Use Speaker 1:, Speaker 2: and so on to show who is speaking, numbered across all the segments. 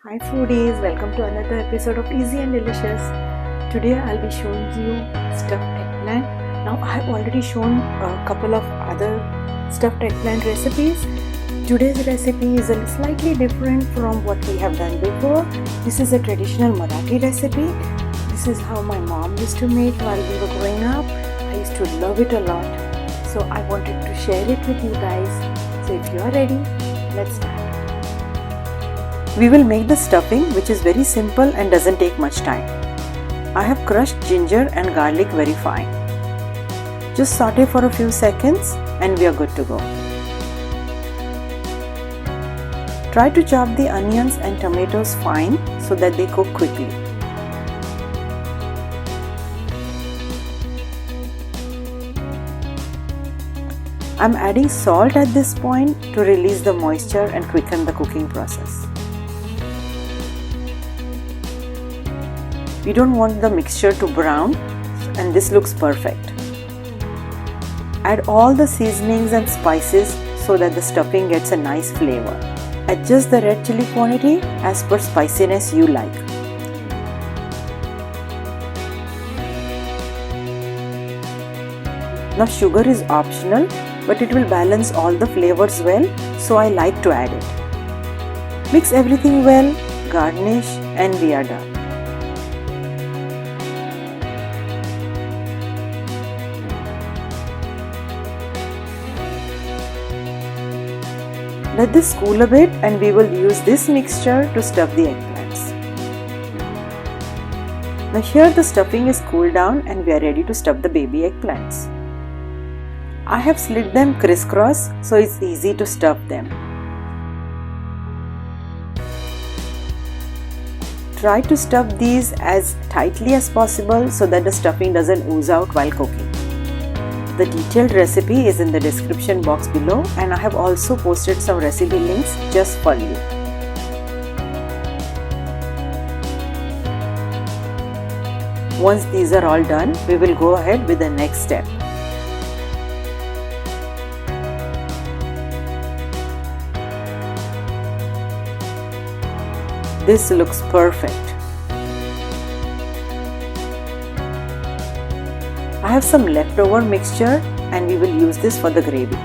Speaker 1: Hi foodies, welcome to another episode of Easy and Delicious. Today I'll be showing you stuffed eggplant. Now I have already shown a couple of other stuffed eggplant recipes. Today's recipe is a slightly different from what we have done before. This is a traditional Marathi recipe. This is how my mom used to make while we were growing up. I used to love it a lot. So I wanted to share it with you guys. So if you are ready, let's start. We will make the stuffing, which is very simple and doesn't take much time. I have crushed ginger and garlic very fine. Just saute for a few seconds and we are good to go. Try to chop the onions and tomatoes fine so that they cook quickly. I'm adding salt at this point to release the moisture and quicken the cooking process. We don't want the mixture to brown, and this looks perfect. Add all the seasonings and spices so that the stuffing gets a nice flavor. Adjust the red chili quantity as per spiciness you like. Now sugar is optional, but it will balance all the flavors well, so I like to add it. Mix everything well, garnish, and we are done. Let this cool a bit and we will use this mixture to stuff the eggplants. Now here the stuffing is cooled down and we are ready to stuff the baby eggplants. I have slit them crisscross so it's easy to stuff them. Try to stuff these as tightly as possible so that the stuffing doesn't ooze out while cooking. The detailed recipe is in the description box below and I have also posted some recipe links just for you. Once these are all done, we will go ahead with the next step. This looks perfect. I have some leftover mixture and we will use this for the gravy.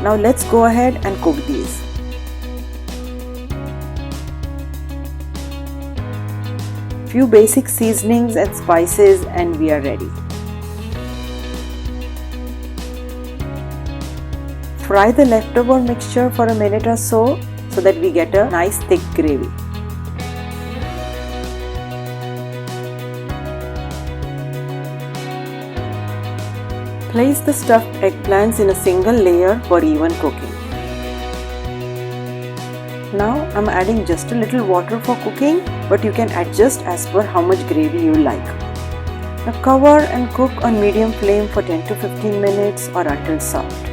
Speaker 1: Now let's go ahead and cook these. Few basic seasonings and spices and we are ready. Fry the leftover mixture for a minute or so that we get a nice thick gravy. Place the stuffed eggplants in a single layer for even cooking. Now I'm adding just a little water for cooking, but you can adjust as per how much gravy you like. Now cover and cook on medium flame for 10 to 15 minutes or until soft.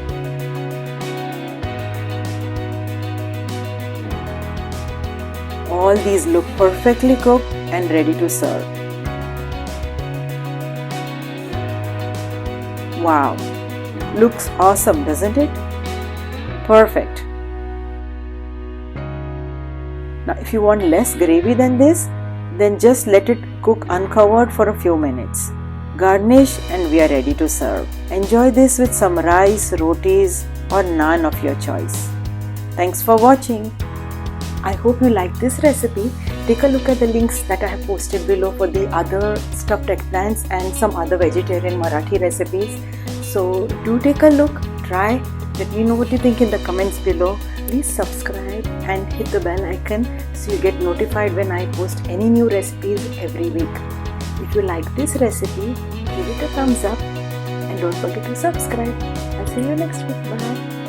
Speaker 1: All these look perfectly cooked and ready to serve. Wow, looks awesome, doesn't it? Perfect. Now if you want less gravy than this, then just let it cook uncovered for a few minutes. Garnish and we are ready to serve. Enjoy this with some rice, rotis or naan of your choice. Thanks for watching. I hope you like this recipe. Take a look at the links that I have posted below for the other stuffed eggplants and some other vegetarian Marathi recipes. So do take a look, try, let me know what you think in the comments below. Please subscribe and hit the bell icon so you get notified when I post any new recipes every week. If you like this recipe, give it a thumbs up and don't forget to subscribe. I'll see you next week. Bye.